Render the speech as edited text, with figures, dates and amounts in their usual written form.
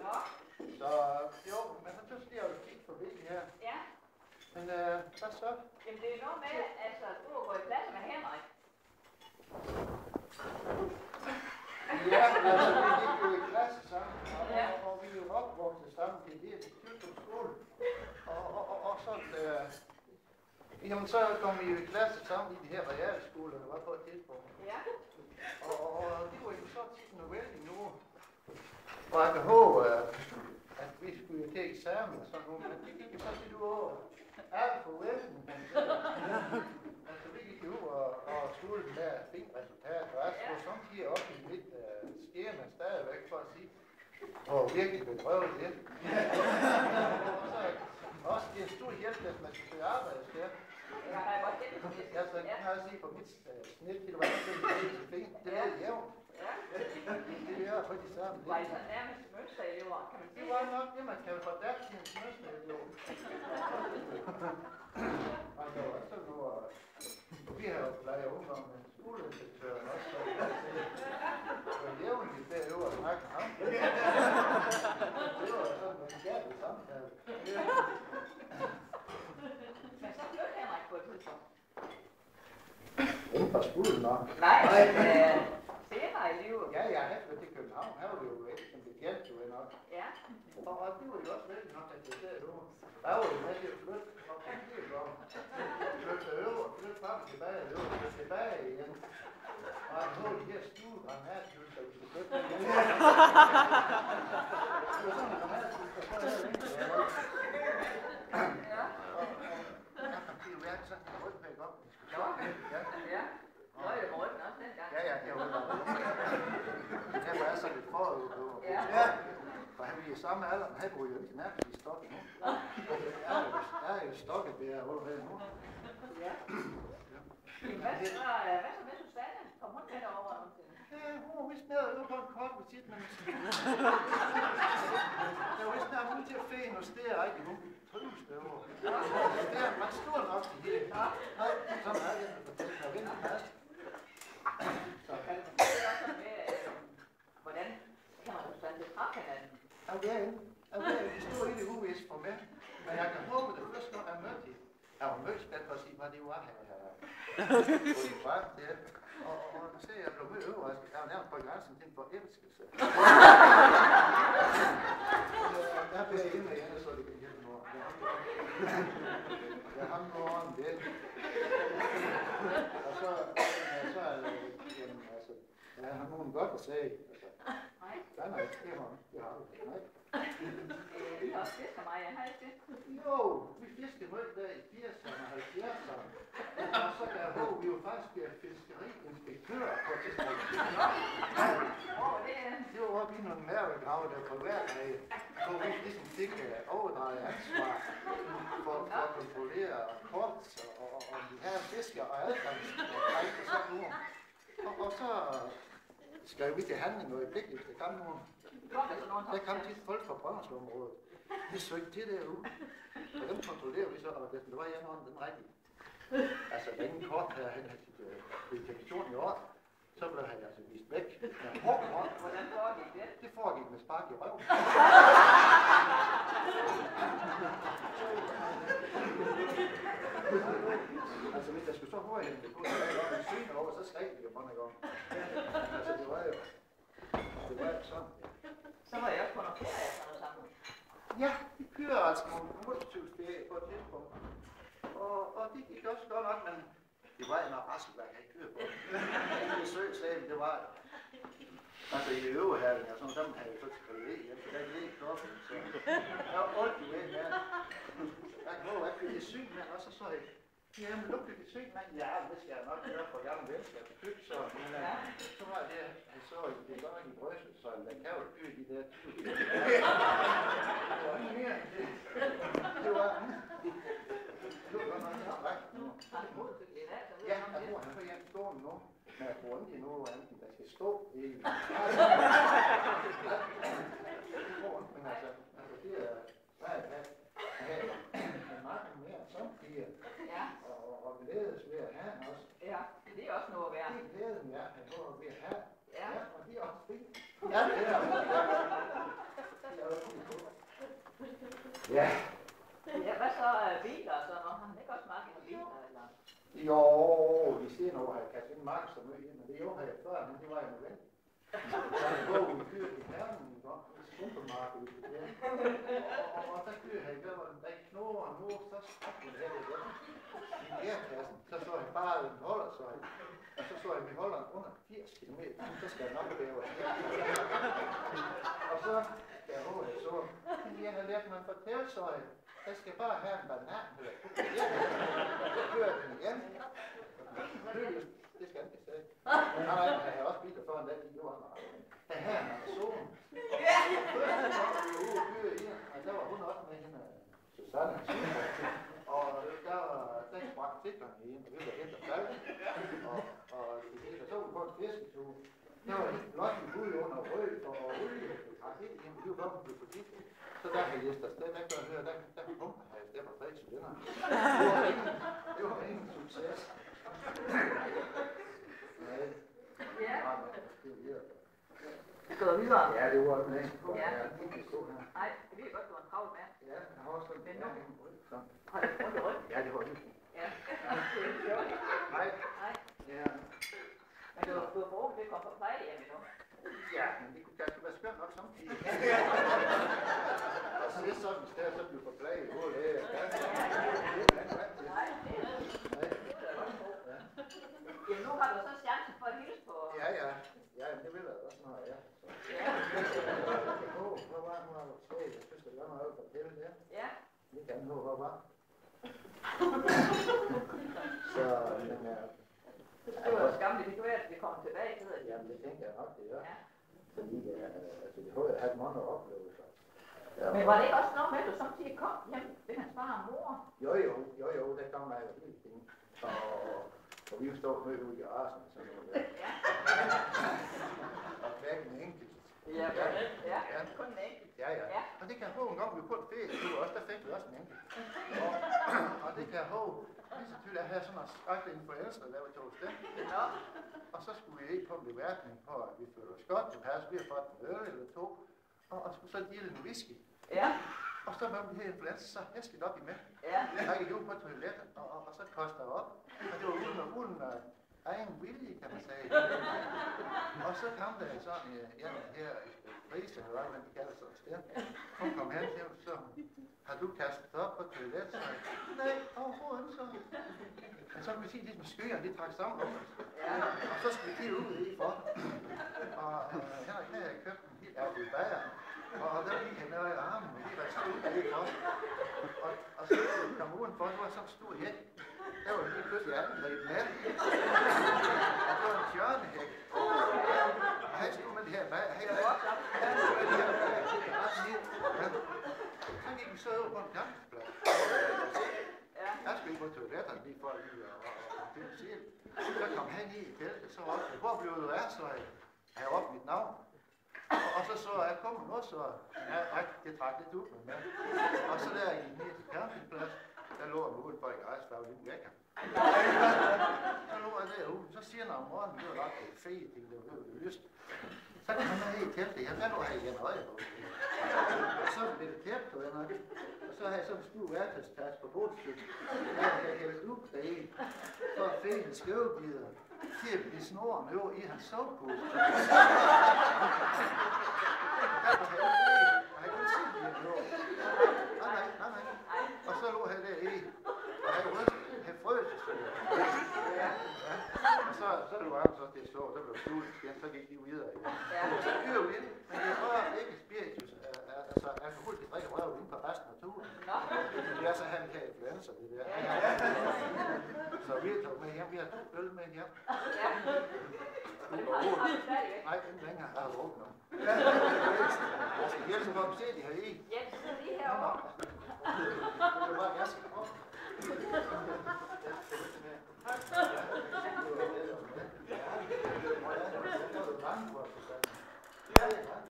Nå. Så jo, men så tøs jeg jo kigge forbi her. Ja. Men hvad så? Jamen det er noget med, altså du har gået i klasse med Henrik. Ja, altså vi gik jo i klasse sammen, og vi er jo opvokset sammen i det Tyrstrup skole. Og sådan, jamen så kom vi jo i klasse sammen i de her realskoler, der var på et tidspunkt. Ja. Og det var jo så tit en vældig nu. Og jeg kan håbe, at vi skulle jo til eksamen og sådan noget, men det gik jo så lidt ud over alt for vælden. Altså vi gik jo ud og skulle med fint resultat, og jeg skulle samtidig op i mit skema stadigvæk for at sige, hvor virkelig bedrøvet det. Og så også det er en stor hjælp, at man skal søge arbejde der. Jeg har godt det. Altså, kan jeg sige på mit snit, det var ikke så fint. Det er jævnt. Ja. Det er på de samme. Var I så nærmest mønsterelever, kan man sige? Det var nok det, man kan få der til en mønsterelev. Og der var også noget, og vi har jo plejet ungdom med skoleinspektøren også, så det var jævnligt derovre at snakke med ham. Det var sådan en skærlig samtale. Men så flyttede Henrik på et tidspunkt. Inden for skolen nok. Nej, senere i livet. Ja, jeg havde flyttet til København. Her var det jo ikke, som det gældte jo nok. Ja. Og det var jo også vældig nok, at det er derovre. Der var jo med til at flytte op på Kirkegaard. Flytte øver, flytte frem tilbage, øver, flytte tilbage igen. Og jeg havde de her stuegrænne her, så vi skulle flytte igen. Det var sådan en grammatisk, der var jeg længe. Ja. Og jeg kom til at være sådan en rygpæk op. Nå, ja. Nå, det var ryggen også dengang. Ja, det var det. Det var så lidt forud på. Ja. For han er i samme alder, men han bruger jo ikke nærmest i stokken nu. Jeg er jo stokket ved at holde ved nu. Ja. Hvad så med Susanne? Kom hun med derovre nogensinde? Ja, hun var vist med ude på en kort visit, men jeg var vist nærmest til at fæne og stære, ikke? Hun trives derovre. Det er man stor nok til det. Nej, sådan er det, for det er rigtig fast. Så kan du fortælle også med, hvordan kan man Susanne det fra hinanden? Jeg ved ikke, det stod helt uvist for mig, men jeg kan håbe, det første gang, jeg mødte hende. Jeg var mødt spændt for at sige, hvad det var her. Og så ser jeg blev mødt overrasket. Jeg var nærmest på grænsen til en forelskelse. Der bliver jeg inde igen, så det kan hjælpe noget. Jeg har nogen det. Og så er det, jamen altså, jeg har nogen godt at sige. Nej, det har du ikke. Nej. I har også fisket mig, jeg har ikke det. Jo, vi fiskede meget der i 80'erne og 70'erne. Og så kan jeg håbe, vi jo faktisk bliver fiskeriinspektører på et tidspunkt. Det var oppe i nogle mærkegrave, der på hver dag, hvor vi ligesom fik overdraget ansvar for at kontrollere kort og de her fisker og adgangsstræk og sådan noget. Og så skrev vi til handling og i blik, hvis der kom nogen. Der kom tit folk fra Brønderslev-området. Vi søgte til derude, og dem kontrollerer vi så, og det var en anden den rigtige. Altså, inden kort havde han sit legitimation i år, så blev han altså vist væk. Hvordan foregik det? Det foregik med spark i røven. Altså, hvis der skulle så hurtigt hente på, så var det en syn over, så skreg vi jo på en gang. Altså, det var jo sådan. Så var jeg også på noget ferie efter noget sammen. Ja, vi kører altså nogle motorcykelferie på et tidspunkt. Og det gik også godt nok, men det var en Rasselberg, jeg kører på. Det søgslæben, det var altså i øvehallen, og sådan dem havde jeg så til at hjem, for der er ikke klokken, så jeg var ondt i ved med. Jeg kan håbe, at det er syg med, og så jeg, jamen lugter det syg mand? Ja, det skal jeg nok gøre for gamle mennesker til køb, så så var det, jeg så det godt i brystet, så der kan jo dyre de der 20. Det var ikke mere end det. Det var godt nok ret nu. Ja, jeg tror, han får hjem stående nu, men jeg tror ikke nu, at der skal stå i. Men altså, det er svært at have mange mere samtidig. Ja. Og glædes ved at have også. Ja, det er også noget at være. Det er glæden, ja, at håber ved at have. Ja. Og det er også fint. Ja, det er. Jeg vil Ja. Ja, hvad så biler og sådan noget? Har han ikke også markedet med biler, eller? Jo, vi ser nu, at jeg kan finde marked så meget, men det er jo her før, men det var jo nødvendigt. Så jeg går ud fyr i herren, i supermarkedet, og der kører han, der var en dag knurrer og nu, så skrækker det her det i lærkassen. Så jeg bare en holder, så jeg. Og så jeg, vi holder under 80 km, så skal jeg nok være og så skal jeg håbe, så jeg har lært mig at fortælle, så jeg skal bare have en banan, så kører den igen. Det skal han ikke sige. Nej, jeg har også biler foran den, det var der her er Amazon. Og der var hun også med hende, Susanne. Og der sprang titlerne i en, og vi var helt og faldt. Og det hele, så var vi på en fisketur. Der var helt blot en bud under rød og olie. Og helt igen, vi var godt på butik. Så der havde Jesper Sted, der kunne jeg høre, der pumper jeg i stedet for 3 cylinder. Det var ingen succes. Nej. Ja. Det er videre. Skal du videre? Ja, det var den næste. Ja. Nej, det ved jeg godt, du var en travl mand. Ja, jeg har også sådan en nu. Har du rundt i ryggen? Ja, det var det. Ja. Det er sjovt. Nej. Nej. Ja. Men du har forhåbentlig kommet på plejehjem endnu. Ja, men det kunne ganske være skønt nok samtidig. Og så det er sådan, at så bliver forplaget i hovedet af. Nej, det er godt. Jamen, nu har du så chancen for at hilse på... Ja, ja. Ja, men det vil jeg også når jeg er. Ja. Hvor var hun har skrevet? Jeg synes, det var noget at fortælle det. Ja. Det kan nu, hvor var. Så, men det var jo skamligt. Det kan være, at vi kommer tilbage til det. Jamen, det tænker jeg nok, det gør. Ja. Fordi altså, det har jeg haft mange oplevelser. Ja, men var det ikke også noget med, at du samtidig kom hjem ved hans far og mor? Jo, der kom jeg jo hele tiden. Og vi stod mødt ude i garagen og sådan noget der. Ja. Og hverken en enkelt. Ja, kun en enkelt. Ja. Og det kan jeg håbe en gang, vi var på en ferietur også, der fik vi også en enkelt. Og det kan jeg håbe, lige så tydeligt at have sådan en skrækkelig influencer, der var til hos dem. Nå. Og så skulle vi ikke på en beværtning på, at vi føler os godt tilpas, vi har fået en øl eller to, og skulle så dele en whisky. Ja. Og så var den her influencer så hæsligt op i med. Ja. Jeg gik ud på toilettet, og så kostede jeg op. Og det var uden egen vilje, kan man sige. Og så kom der sådan en her Riese, eller hvad de kalder sådan et sted. Hun kom hen til mig, så har du kastet op på toilettet? Så nej, overhovedet ikke så. Men så kunne vi sige, ligesom skøerne, de trak sammen om os. Og så skulle vi kigge ud i for. Og Henrik havde købt en helt ærlig bager. Og der gik han ned i armen, og de var stået af det for. Og så kom udenfor, det var sådan en stor hæk. Der var lige pludselig angrebet med. Og det var en tjørnehæk. Og han stod med det her bag. Han stod med det her bag. Så gik vi så over på en campingplads. Jeg skulle ikke på toiletterne lige for lige at finde selv. Så kom han i teltet, så op. Hvor blev du af, så jeg råbte mit navn. Og så jeg kom nu, så det trak lidt ud med mig. Og så der jeg gik ned til campingplads, der lå jeg ude for i græs, der var lidt vækker. Så lå jeg derude, så siger han om morgenen, det var ret fedt, det var lyst. Så kom han ned i teltet, der lå jeg igen øje på. Og så blev det tæt på hende, og så havde jeg sådan en stor værktøjstads på bådstykken. Der havde jeg hældt ud deri, for at finde en skøvebider. Til at blive snoren over i hans sovepose. Nej. Og så lå han der i, og han frøs sig. Og så det var så det så, så blev det stulet igen, så gik de videre igen. Så kører vi ind, men det var ikke spiritus, altså alkohol, de drikker røv inde på resten af turen. Det er så han kan influencer, det der. Så vi tog med hjem, vi har 2 øl med hjem. Nej, den længere har jeg drukket nu. Jeg skal hjælpe for dem se, de har i. Jens, sidder lige herovre. Det var bare, jeg skal op.